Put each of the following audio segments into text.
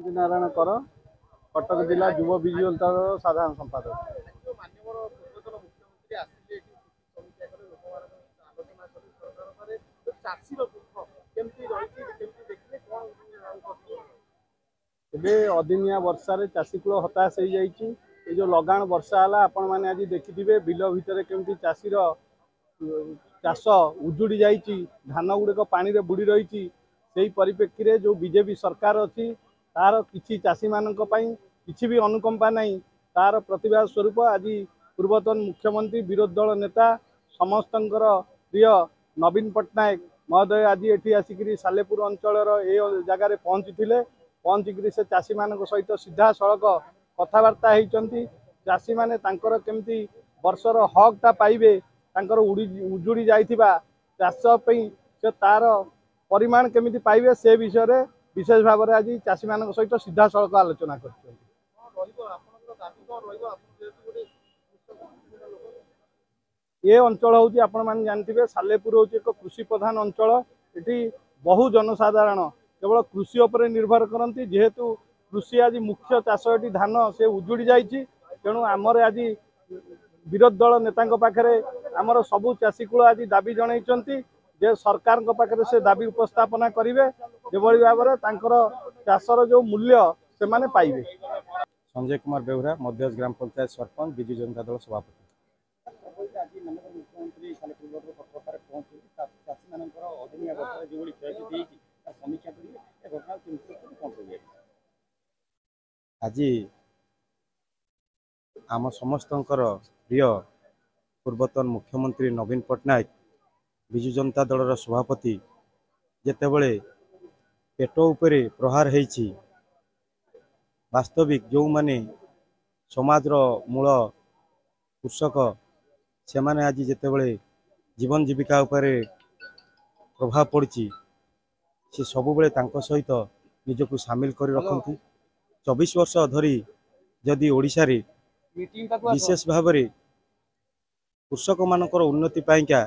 श्रीपति नारायण कर कटक जिला युव विजु जनता दल साधारण संपादक। ଏବେ ଅଦିନିଆ ବର୍ଷାରେ ଚାଷୀ କୂଳ ହତାଶ ହେଇଯାଇଛି। ଏ जो लगाण वर्षा है आपण मैंने आज देखिथे बिल भितर केमती चाषीर चाष उजुड़ी जाइए, धान गुड़िक पानी रे बुड़ी रही। से परिप्रेक्षी रे जो बीजेपी सरकार अच्छी तार किसी चाषी मान किसी भी अनुकंपा नहीं, तार प्रतिवाद स्वरूप आज पूर्वतन मुख्यमंत्री विरोधी दल नेता समस्त प्रिय नवीन पट्टनायक महोदय आज ये आसिक सालेपुर अंचल जगार पहुंची से चाषी मान सहित सीधा सड़क कथबार्ता होती। चाषी मैंने केमती वर्षर हकटा पाइबे, उजुड़ी जाइथिबा चाष से तार परिमाण केमिति पाइबे से विषय रे विशेष भाव में आज चाषी मान सहित सीधा सड़क आलोचना कर। ये अंचल हूँ आपण मैंने जानते सालेपुर हूँ एक कृषि प्रधान अंचल। ये बहु जनसाधारण केवल कृषि उपर निर्भर करती, जेहेतु कृषि आज मुख्य चाष ये धान से उजुड़ी जाइए। तेणु आमर आज विरोधी दल नेता पाखे आमर सबू चाषी कूल आज दाबी जनइंट जे सरकार पाखे से दाबी उपस्थापना करेंगे जो भाव में चाषर जो मूल्य से माने पाइबे। संजय कुमार बेहुरा मध्य ग्राम पंचायत सरपंच विजु जनता दल सभापति। आज आम समस्त प्रिय पूर्वतन मुख्यमंत्री नवीन पट्टनायक विजु जनता दल सभापति जेतेबले पेट उपरे प्रहार होइछि, वास्तविक जो माने समाजर मूल कृषक से माने आज जेतेबले जीवन जीविका उपरे प्रभाव पड़ी से सबुबले तांको सहित निजको सामिल कर रखती। 24 वर्ष धरी जदि ओडिशा रे विशेष भाव में कृषक मानकर उन्नति पाइका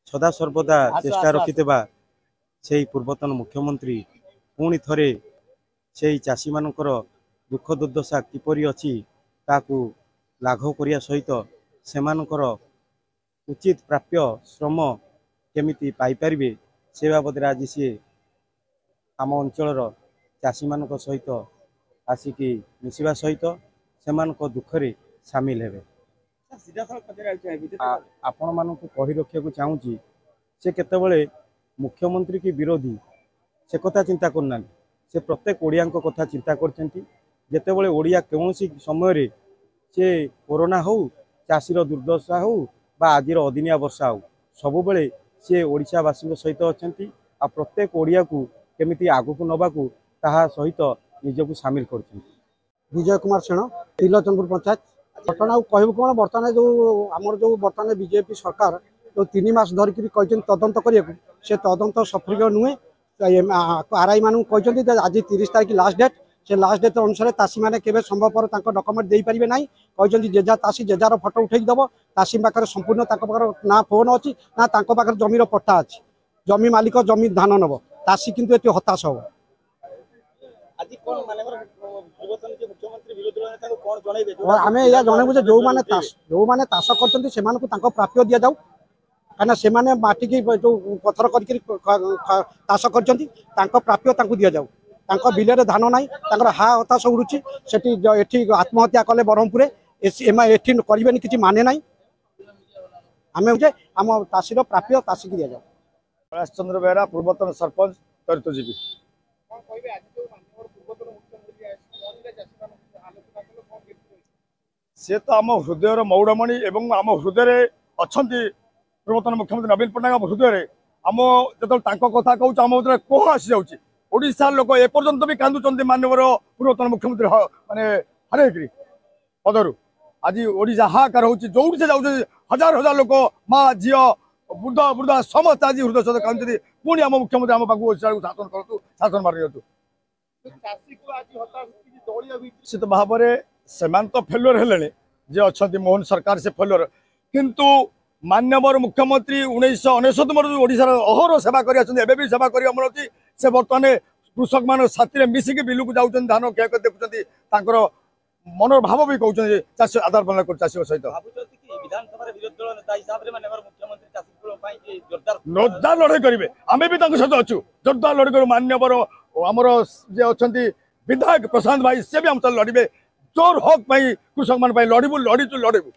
सदा सर्वदा चेष्टा रखितेबा से पूर्वतन मुख्यमंत्री पुणी थरे से चाषी मानकर दुख दुर्दशा किपरि अछि ताकू लाघव करिया सहित सेमानकर उचित प्राप्य श्रम केमिति पाई परिबे से बाबद आज सी आम अंचल चाषी मानक सहित आसिकी मिसिबा सहित सेमानक दुखरे सामिल हेबे। आपण मानक कहि रखिया चाहूँगी से केतेबले मुख्यमंत्री की विरोधी से कथा चिंता करना, से प्रत्येक ओडिया कथा चिंता करछंती। जेतेबले ओडिया कौनसी समय रे से कोरोना हो चाषीर दुर्दशा हो बा आजिर अदिनिया वर्षा हो सबुबले से ओडिशावासी सहित अच्छी आ प्रत्येक ओडिया को केमिति आगु नबाकू ताहा सहित निजको सामिल करछंती। विजय कुमार सेन तिलचंदपुर पंचायत घटना कहूँ कौन बर्तमान जो आमर जो बर्तमान बीजेपी सरकार जो 3 मास धरिक तदंत करने से तदंत सफल नुहे। आरआई मानू कहते आज 30 तारीख लास्ट डेट, से लास्ट डेट अनुसार चाषी मैंने केवे संभवपर डॉक्यूमेंट दे पारे ना। कहते जेजा चाषी जेजार फटो उठे दब चाषी पाखे संपूर्ण ना फोन अच्छी ना पाखे जमीर पट्टा अच्छी, जमी मालिक जमी धान नब चाषी किंतु ये हताश हम। आम या जनबू जो मैंने चाष कर प्राप्य दि जाऊ कहीं से माटी की जो पथर चाष कर प्राप्य दि जाऊ। बिल धान ना हा हताश उड़ुची से आत्महत्या कले ब्रह्मपुर एठी करें कि माने ना। आम आम चाषीर प्राप्य चाषी की दि जाऊ। कैलाश चंद्र बेहरा पूर्वतन सरपंच चरित्रजीवी। सी तो आम हृदय मौड़मणि एवं आम हृदय अच्छा पूर्वतन मुख्यमंत्री नवीन पट्टनायक हृदय आम जो कथा कहूँ आम भर कोह आसी जाऊँगी। लोक एपर्यंत भी कांदुंट मानवर पूर्वतन मुख्यमंत्री माने हरई पदर आज ओडिशा हाहाकार हो जो से जाऊँ हजार हजार लोक माँ झी वृद्ध वृद्धा समस्त आज हृदय सहित कांदी पुणी आम मुख्यमंत्री आम पाक शासन करूँ शासन मार निश्चित भाव में से तो फेलुअर हेले जे अच्छा मोहन सरकार से फेलुअर किंतु मान्यवर मुख्यमंत्री 1999 ओडिशा अहर सेवा कर सेवा कर से बर्तमान कृषक मान साथी मिसिक बिलू को जाऊँ धान क्षय देखुं मनर भाव भी कहते चाषी आधार बंद कर चाषी सहित जोरदार लड़ाई करेंगे आम भी सहित अच्छु जोरदार लड़ाई कर मान्यवर आमर जे अच्छा विधायक प्रशांत भाई सी भी आम लड़े जोर हक कृषक मान लड़ू लड़ीचु लड़ू